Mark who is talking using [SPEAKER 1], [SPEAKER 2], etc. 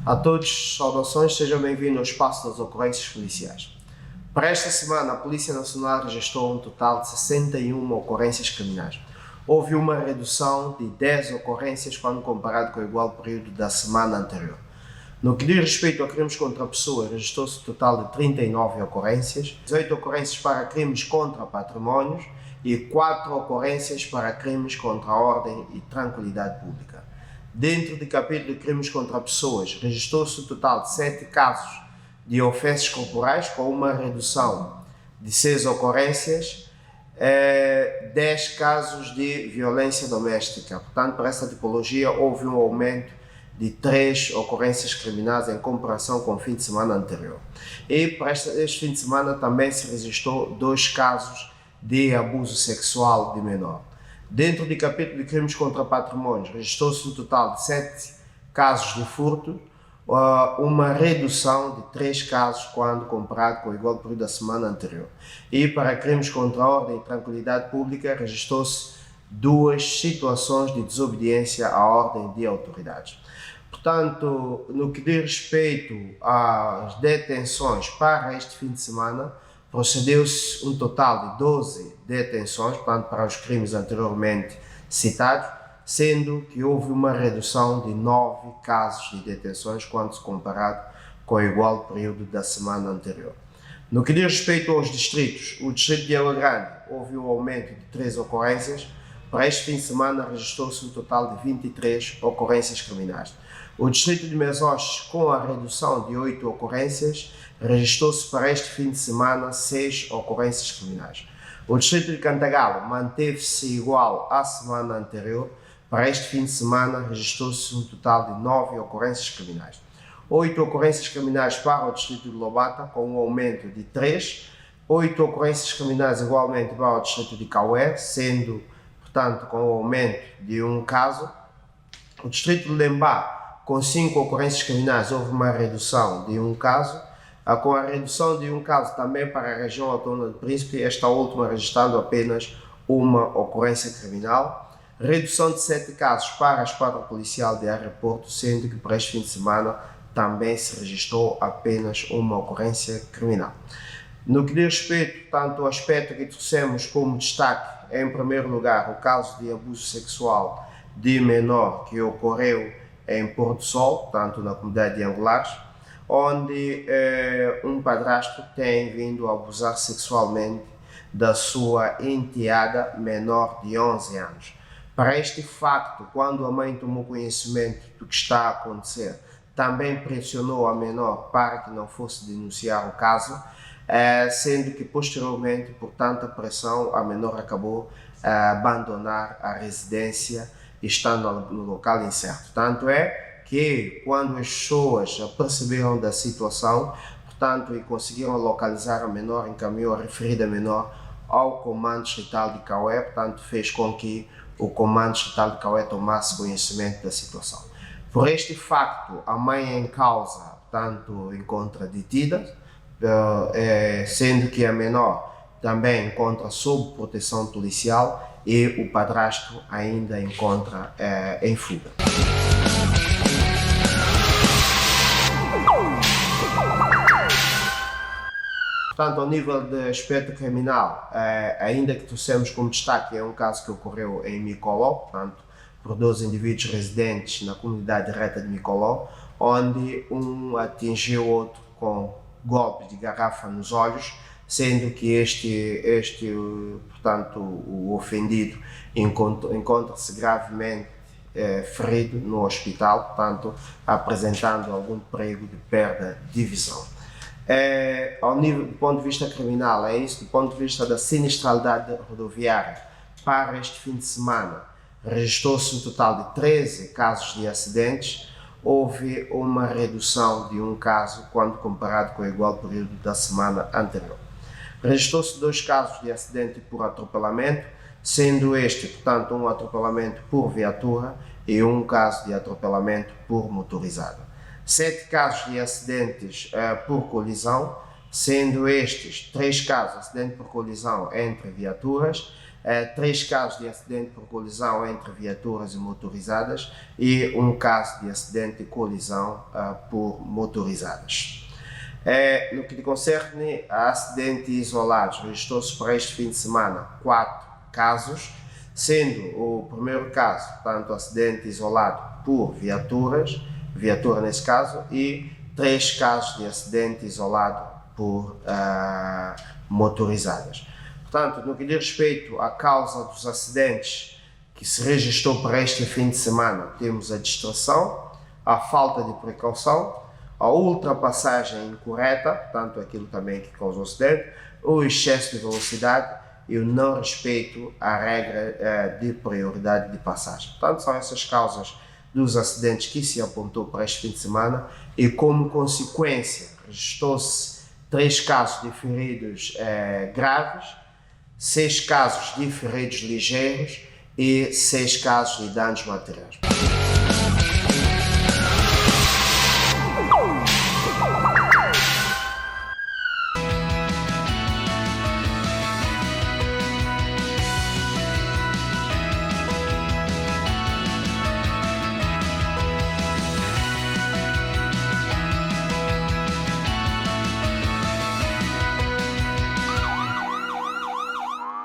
[SPEAKER 1] A todos, saudações, sejam bem-vindos ao Espaço das Ocorrências Policiais. Para esta semana, a Polícia Nacional registrou um total de 61 ocorrências criminais. Houve uma redução de 10 ocorrências quando comparado com o igual período da semana anterior. No que diz respeito a crimes contra a pessoa, registrou-se um total de 39 ocorrências, 18 ocorrências para crimes contra patrimónios e 4 ocorrências para crimes contra a ordem e tranquilidade pública. Dentro do capítulo de crimes contra pessoas, registrou-se um total de 7 casos de ofensas corporais, com uma redução de 6 ocorrências, 10 casos de violência doméstica. Portanto, para essa tipologia, houve um aumento de 3 ocorrências criminais em comparação com o fim de semana anterior. E para este fim de semana também se registrou 2 casos de abuso sexual de menor. Dentro do capítulo de crimes contra patrimónios, registrou-se um total de 7 casos de furto, uma redução de 3 casos quando comparado com o igual período da semana anterior. E para crimes contra a ordem e tranquilidade pública, registrou-se 2 situações de desobediência à ordem de autoridades. Portanto, no que diz respeito às detenções para este fim de semana, procedeu-se um total de 12 detenções, portanto, para os crimes anteriormente citados, sendo que houve uma redução de 9 casos de detenções quando se comparado com o igual período da semana anterior. No que diz respeito aos distritos, o distrito de Água Grande houve um aumento de 3 ocorrências. Para este fim de semana registrou-se um total de 23 ocorrências criminais. O distrito de Mesós, com a redução de 8 ocorrências, registrou-se para este fim de semana 6 ocorrências criminais. O distrito de Cantagalo manteve-se igual à semana anterior. Para este fim de semana registrou-se um total de 9 ocorrências criminais. 8 ocorrências criminais para o distrito de Lobata, com um aumento de 3. 8 ocorrências criminais igualmente para o distrito de Caué, sendo, portanto, com um aumento de 1 caso. O distrito de Lembá, com 5 ocorrências criminais, houve uma redução de 1 caso. Com a redução de 1 caso também para a região autónoma do Príncipe, esta última registrando apenas uma ocorrência criminal. Redução de 7 casos para a esquadra policial de aeroporto, sendo que para este fim de semana também se registrou apenas uma ocorrência criminal. No que diz respeito, tanto ao aspecto que trouxemos como destaque, em primeiro lugar, o caso de abuso sexual de menor que ocorreu em Porto Sol, tanto na comunidade de Angulares, onde um padrasto tem vindo a abusar sexualmente da sua enteada menor de 11 anos. Para este facto, quando a mãe tomou conhecimento do que está a acontecer, também pressionou a menor para que não fosse denunciar o caso, sendo que posteriormente, por tanta pressão, a menor acabou abandonar a residência, estando no local incerto. Tanto é que quando as pessoas perceberam da situação, portanto, e conseguiram localizar a menor, encaminhou a referida menor ao Comando Distrital de Caué, portanto, fez com que o Comando Distrital de Caué tomasse conhecimento da situação. Por este facto, a mãe em causa, portanto, encontra detida, sendo que a menor também encontra sob proteção policial e o padrasto ainda encontra em fuga. Portanto, ao nível de aspecto criminal, ainda que trouxemos como destaque, é um caso que ocorreu em Micoló, portanto, por 2 indivíduos residentes na comunidade reta de Micoló, onde um atingiu o outro com golpes de garrafa nos olhos, sendo que portanto, o ofendido encontra-se gravemente ferido no hospital, portanto, apresentando algum perigo de perda de visão. Ao nível do ponto de vista criminal, é isso. Do ponto de vista da sinistralidade rodoviária, para este fim de semana, registrou-se um total de 13 casos de acidentes. Houve uma redução de 1 caso quando comparado com o igual período da semana anterior. Registrou-se 2 casos de acidente por atropelamento, sendo este, portanto, um atropelamento por viatura e 1 caso de atropelamento por motorizada. 7 casos de acidentes por colisão, sendo estes 3 casos de acidente por colisão entre viaturas, 3 casos de acidente por colisão entre viaturas e motorizadas e um caso de acidente de colisão por motorizadas. No que concerne a acidentes isolados, registrou-se para este fim de semana 4 casos, sendo o primeiro caso, portanto, acidente isolado por viatura nesse caso, e 3 casos de acidente isolado por motorizadas. Portanto, no que diz respeito à causa dos acidentes que se registrou para este fim de semana, temos a distração, a falta de precaução, a ultrapassagem incorreta, portanto aquilo também que causou acidente, o excesso de velocidade e o não respeito à regra de prioridade de passagem. Portanto, são essas causas dos acidentes que se apontou para este fim de semana e, como consequência, registrou-se 3 casos de feridos graves, 6 casos de feridos ligeiros e 6 casos de danos materiais.